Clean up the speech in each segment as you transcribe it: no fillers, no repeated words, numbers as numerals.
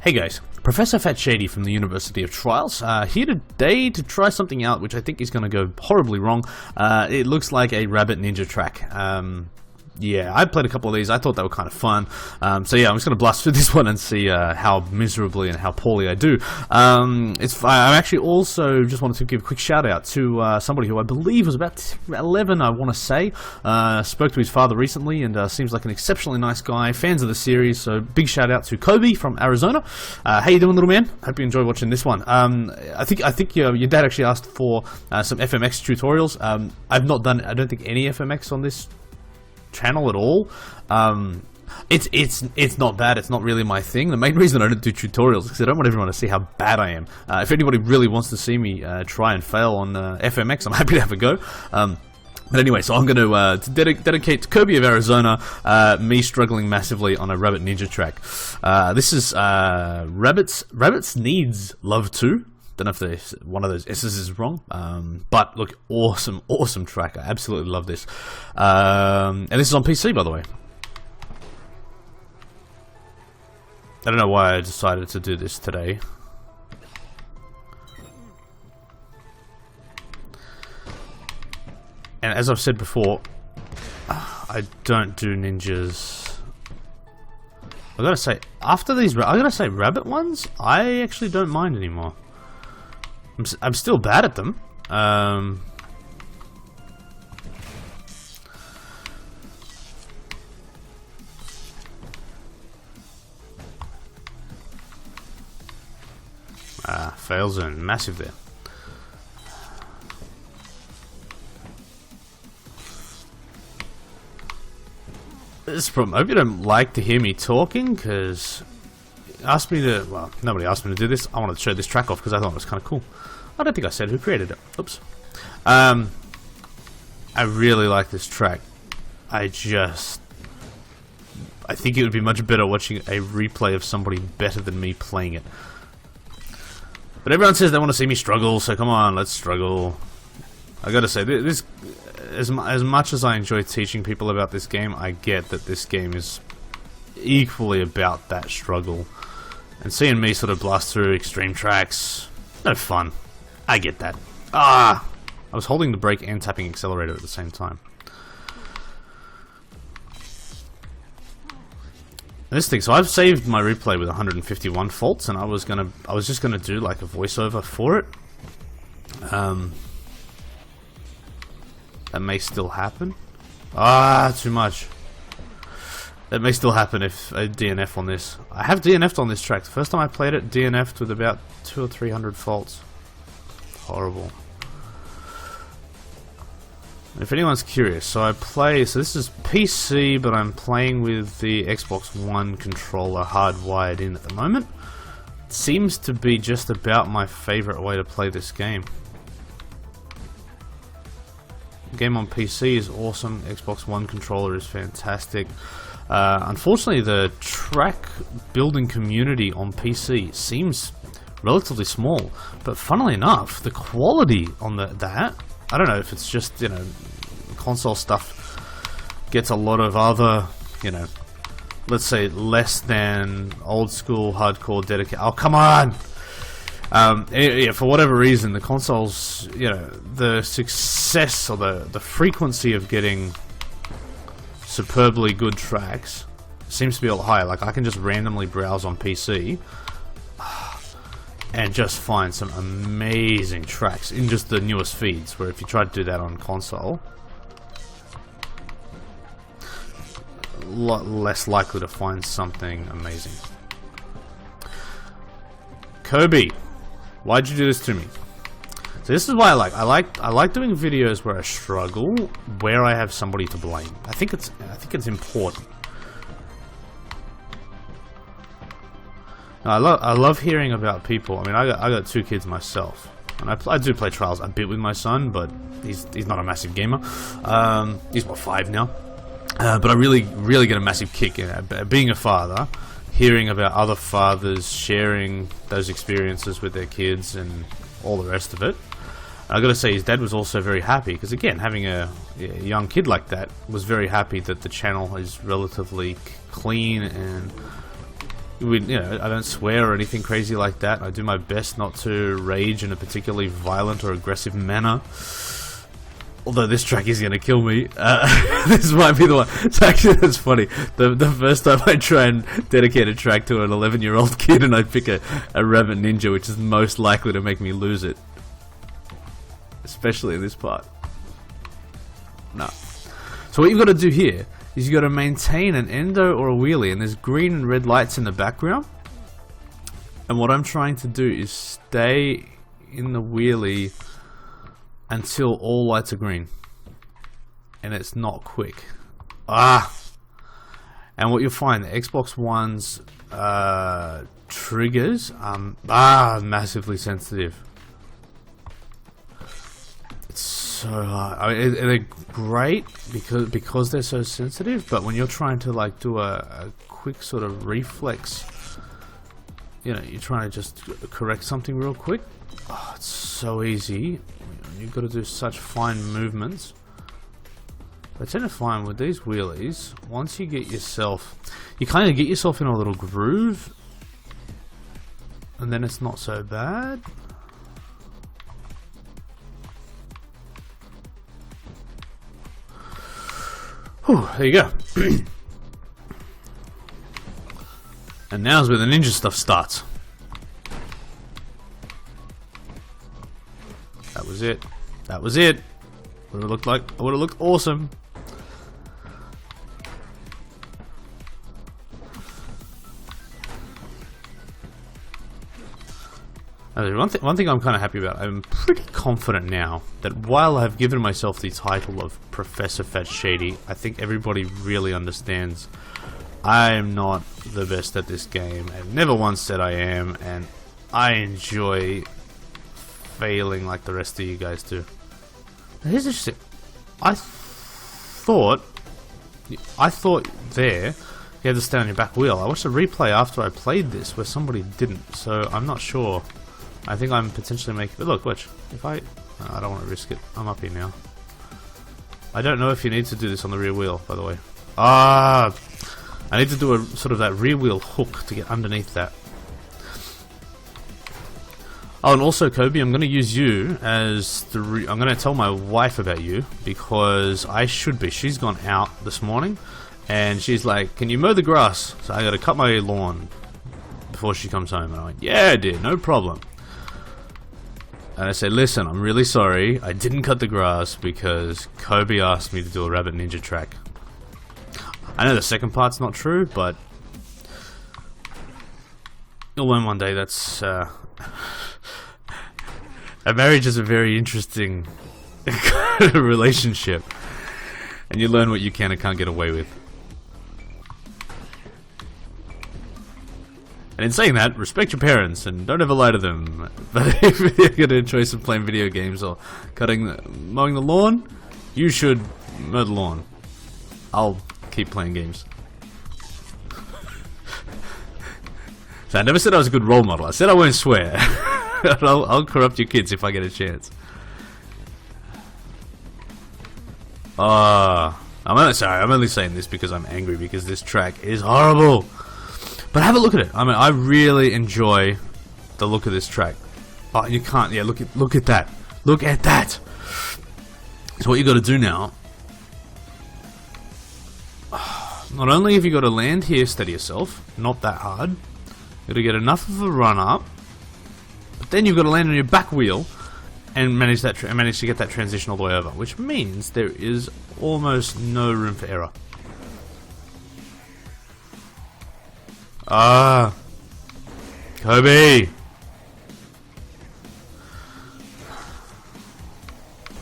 Hey guys, Professor Fat Shady from the University of Trials, here today to try something out which I think is going to go horribly wrong. It looks like a rabbit ninja track. Yeah, I played a couple of these. I thought they were kind of fun. So yeah, I'm just going to blast through this one and see how miserably and how poorly I do. I actually also just wanted to give a quick shout out to somebody who I believe was about 11, I want to say. Spoke to his father recently and seems like an exceptionally nice guy. Fans of the series, so big shout out to Kobe from Arizona. How you doing, little man? Hope you enjoy watching this one. I think your dad actually asked for some FMX tutorials. I've not done, I don't think, any FMX on this channel at all. It's not bad. It's not really my thing. The main reason I don't do tutorials is because I don't want everyone to see how bad I am. If anybody really wants to see me try and fail on FMX, I'm happy to have a go. But anyway, so I'm going to dedicate to Kobe of Arizona me struggling massively on a Rabbit Ninja track. This is Rabbits Needs Love 2. Don't know if one of those S's is wrong, but look, awesome track. I absolutely love this. And this is on PC, by the way. I don't know why I decided to do this today. And as I've said before, I don't do ninjas. I gotta say, after these, I gotta say, rabbit ones, I actually don't mind anymore. I'm still bad at them. Fail zone, massive there. This problem. I hope you don't like to hear me talking, because asked me to, well, nobody asked me to do this. I wanted to show this track off because I thought it was kind of cool. I don't think I said who created it. Oops. I really like this track. I think it would be much better watching a replay of somebody better than me playing it. But everyone says they want to see me struggle, so come on, let's struggle. I gotta say, this, as much as I enjoy teaching people about this game, I get that this game is equally about that struggle. And seeing me sort of blast through extreme tracks, no fun. I get that. I was holding the brake and tapping accelerator at the same time. This thing, so I've saved my replay with 151 faults, and I was just gonna do like a voiceover for it. That may still happen. Too much. That may still happen if I DNF on this. I have DNF'd on this track. The first time I played it, DNF'd with about 200 or 300 faults. Horrible. If anyone's curious, so this is PC, but I'm playing with the Xbox One controller hardwired in at the moment. It seems to be just about my favorite way to play this game. The game on PC is awesome. Xbox One controller is fantastic. Unfortunately, the track building community on PC seems relatively small, but funnily enough, the quality on that, I don't know if it's just, you know, console stuff gets a lot of other, you know, let's say less than old school hardcore dedicated. Oh, come on! Yeah, for whatever reason, the consoles, you know, the success or the frequency of getting superbly good tracks seems to be a lot higher. Like, I can just randomly browse on PC and just find some amazing tracks in just the newest feeds, where if you try to do that on console, a lot less likely to find something amazing. Kobe, why'd you do this to me? So this is why I like doing videos where I struggle, where I have somebody to blame. I think it's important. I love hearing about people. I mean, I got 2 kids myself, and I do play Trials a bit with my son, but he's not a massive gamer. He's what, 5 now. But I really get a massive kick in it. Being a father, hearing about other fathers sharing those experiences with their kids and all the rest of it. I gotta say, his dad was also very happy, because again, having a young kid like that, was very happy that the channel is relatively clean and I don't swear or anything crazy like that. I do my best not to rage in a particularly violent or aggressive manner. Although this track is gonna kill me. This might be the one. So actually, that's funny. The first time I try and dedicate a track to an 11-year-old kid and I pick a Rabbit Ninja, which is most likely to make me lose it. Especially in this part. No. So what you've got to do here is you've got to maintain an endo or a wheelie, and there's green and red lights in the background. And what I'm trying to do is stay in the wheelie until all lights are green. And it's not quick. And what you'll find, the Xbox One's triggers are massively sensitive. It's so hard. I mean, they're great because they're so sensitive, but when you're trying to like do a quick sort of reflex, you're trying to just correct something real quick. Oh, it's so easy. You've got to do such fine movements. I tend to find with these wheelies, once you get yourself, you kind of get yourself in a little groove, and then it's not so bad. Whew, there you go. And now's where the ninja stuff starts. That was it. That was it. Would have looked like. Would have looked awesome. One thing I'm kind of happy about. I'm pretty confident now that while I've given myself the title of Professor Fat Shady, I think everybody really understands I am not the best at this game, and never once said I am, and I enjoy failing like the rest of you guys do. Now here's interesting. I thought there you had to stay on your back wheel. I watched a replay after I played this where somebody didn't, so I'm not sure. I think I'm potentially making. But look, watch. If I don't want to risk it. I'm up here now. I don't know if you need to do this on the rear wheel, by the way. I need to do a sort of that rear wheel hook to get underneath that. Oh, and also, Kobe, I'm going to use you as the... I'm going to tell my wife about you, because I should be. She's gone out this morning, and she's like, can you mow the grass? So I got to cut my lawn before she comes home. And I went, yeah, dear, no problem. And I said, listen, I'm really sorry. I didn't cut the grass because Kobe asked me to do a Rabbit Ninja track. I know the second part's not true, but you'll learn one day. That's... A marriage is a very interesting relationship, and you learn what you can and can't get away with. And in saying that, respect your parents and don't ever lie to them. But if you're going to enjoy some playing video games or mowing the lawn, you should mow the lawn. I'll keep playing games. So I never said I was a good role model. I said I won't swear. I'll corrupt your kids if I get a chance. I'm only saying this because I'm angry, because this track is horrible. But have a look at it. I mean, I really enjoy the look of this track. Oh, you can't. Yeah, look at that. Look at that. So what you got to do now? Not only have you got to land here, steady yourself, not that hard. You got to get enough of a run up, but then you've got to land on your back wheel and manage to get that transition all the way over, which means there is almost no room for error. Kobe!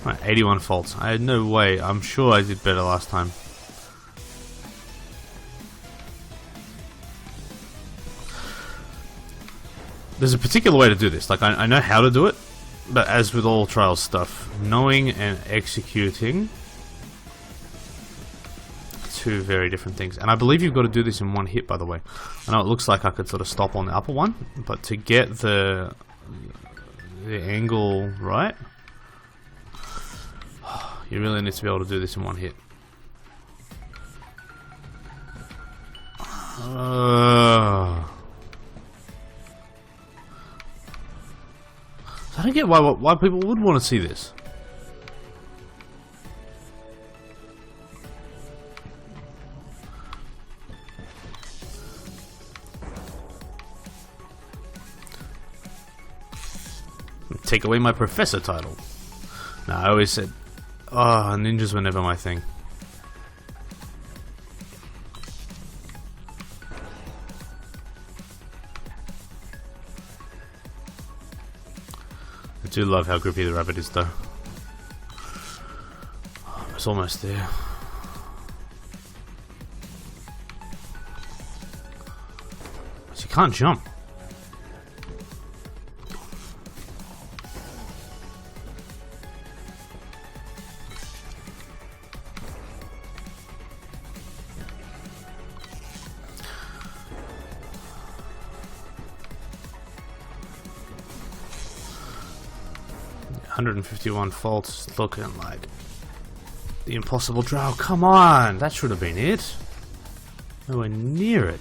Right, 81 faults. I had no way. I'm sure I did better last time. There's a particular way to do this. Like, I know how to do it, but as with all trial stuff, knowing and executing, two very different things. And I believe you've got to do this in one hit, by the way. I know it looks like I could sort of stop on the upper one, but to get the angle right, you really need to be able to do this in one hit. I don't get why people would want to see this. Take away my professor title. No, I always said, oh, ninjas were never my thing. I do love how grippy the rabbit is, though. It's almost there. So you can't jump. $151 faults, looking like the impossible drow. Come on, that should have been it. Nowhere near it.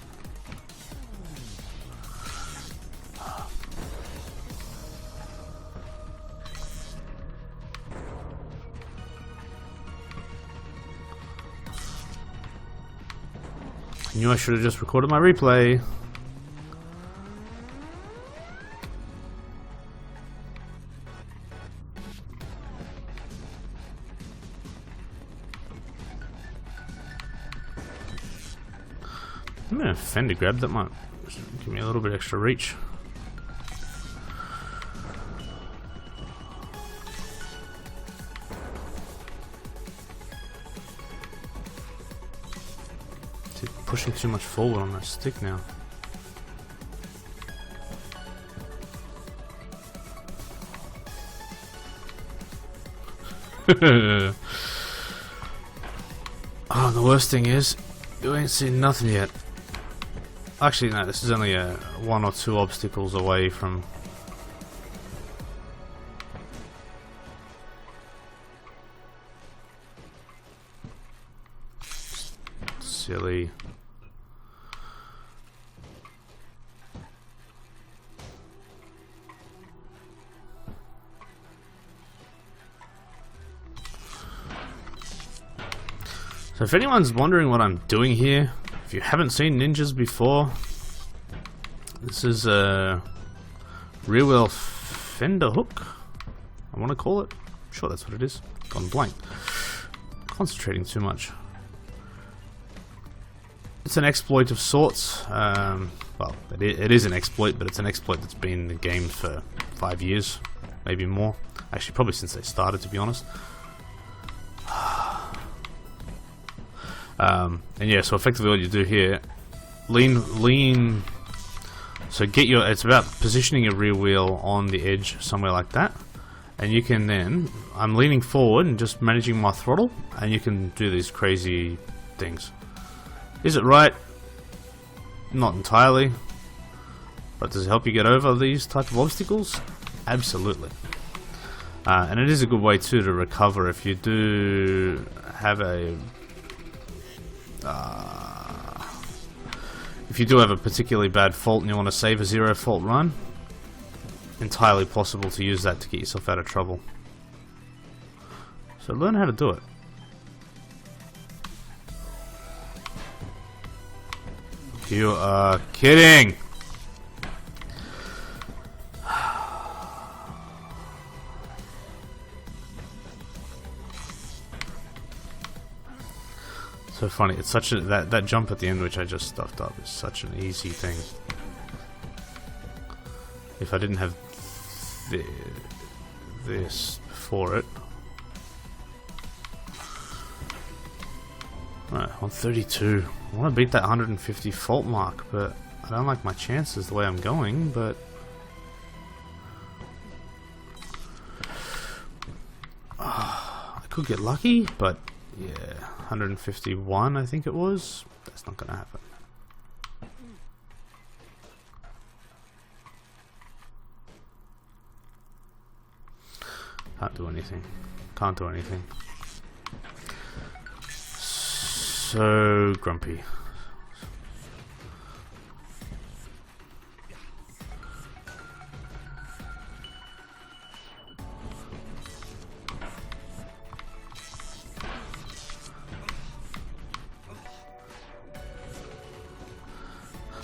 I knew I should have just recorded my replay. I'm gonna fender grab, that might give me a little bit extra reach. Is it pushing too much forward on that stick now? Oh, the worst thing is, you ain't seen nothing yet. Actually, no, this is only one or two obstacles away from... Silly. So if anyone's wondering what I'm doing here, if you haven't seen ninjas before, this is a rear wheel fender hook, I want to call it. I'm sure that's what it is. Gone blank. Concentrating too much. It's an exploit of sorts. Well, it is an exploit, but it's an exploit that's been in the game for 5 years, maybe more. Actually, probably since they started, to be honest. And yeah, so effectively what you do here, lean, so get your, it's about positioning your rear wheel on the edge somewhere like that, and you can then, I'm leaning forward and just managing my throttle, and you can do these crazy things. Is it right? Not entirely, but does it help you get over these type of obstacles? Absolutely. And it is a good way too to recover if you do have a if you do have a particularly bad fault and you want to save a zero fault run, entirely possible to use that to get yourself out of trouble. So learn how to do it. You are kidding! So funny, it's such a, that jump at the end which I just stuffed up is such an easy thing. If I didn't have this before it. Right, 132. I want to beat that 150 fault mark, but I don't like my chances the way I'm going, but I could get lucky, but yeah, 151 I think it was. That's not gonna happen. Can't do anything. Can't do anything. So grumpy.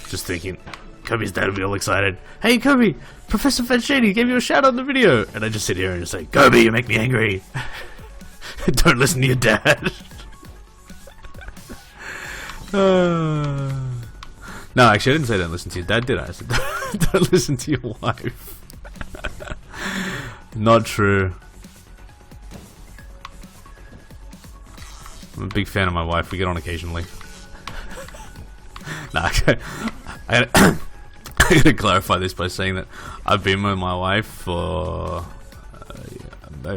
Just thinking, Kobe's dad would be all excited. Hey Kobe, Professor Fat Shady gave you a shout out in the video. And I just sit here and just say, Kobe, you make me angry. Don't listen to your dad. No, actually I didn't say don't listen to your dad, did I? I said don't listen to your wife. Not true. I'm a big fan of my wife. We get on occasionally. Nah, okay. I gotta clarify this by saying that I've been with my wife for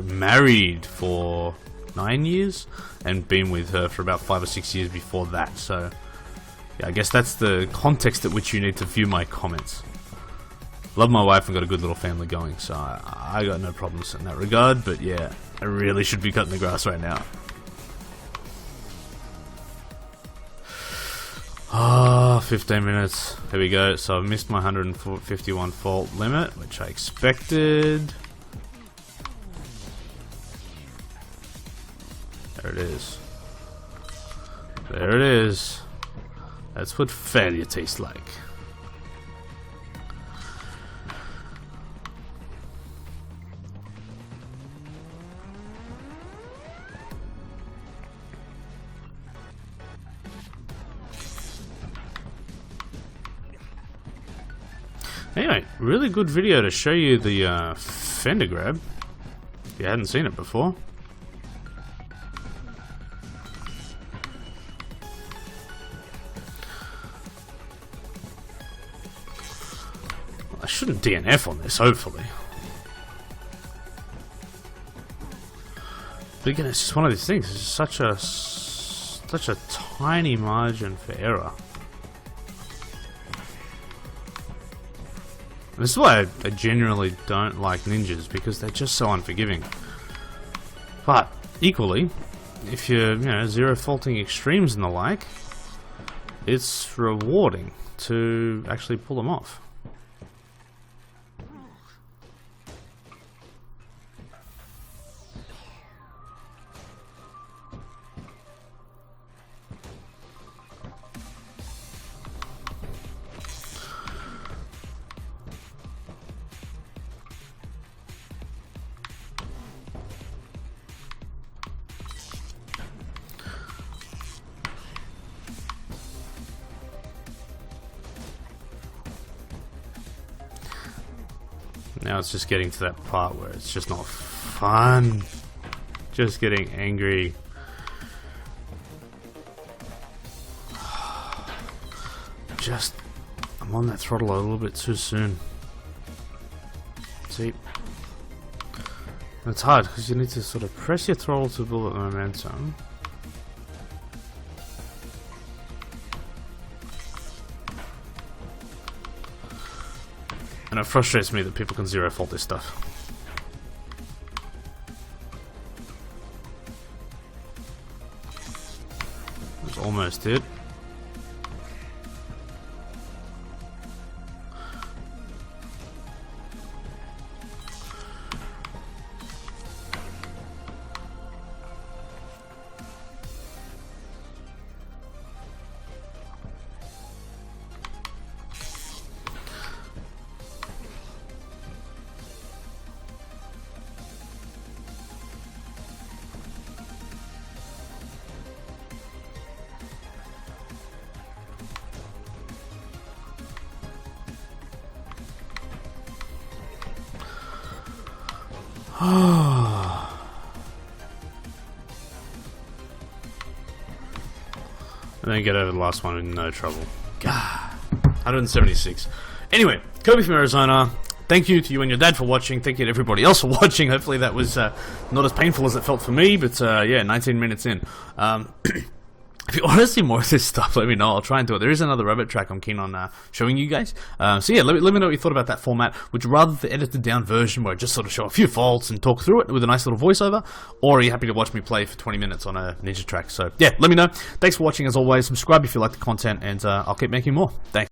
married for 9 years and been with her for about 5 or 6 years before that. So yeah, I guess that's the context at which you need to view my comments. Love my wife and got a good little family going, so I got no problems in that regard. But yeah, I really should be cutting the grass right now. 15 minutes. Here we go. So I've missed my 151 volt limit, which I expected. There it is. There it is. That's what failure tastes like. Anyway, really good video to show you the fender grab, if you hadn't seen it before. I shouldn't DNF on this, hopefully. But again, it's just one of these things. It's such a tiny margin for error. This is why I genuinely don't like ninjas, because they're just so unforgiving. But equally, if you're zero faulting extremes and the like, it's rewarding to actually pull them off. Now it's just getting to that part where it's just not fun. Just getting angry. I'm on that throttle a little bit too soon. See? It's hard because you need to sort of press your throttle to build up momentum. And it frustrates me that people can zero fault this stuff. That's almost it. And then get over the last one with no trouble. God, 176. Anyway, Kobe from Arizona. Thank you to you and your dad for watching. Thank you to everybody else for watching. Hopefully that was not as painful as it felt for me. But yeah, 19 minutes in. If you want to see more of this stuff, let me know. I'll try and do it. There is another rabbit track I'm keen on showing you guys. So yeah, let me know what you thought about that format. Would you rather the edited down version where I just sort of show a few faults and talk through it with a nice little voiceover? Or are you happy to watch me play for 20 minutes on a ninja track? So yeah, let me know. Thanks for watching as always. Subscribe if you like the content, and I'll keep making more. Thanks.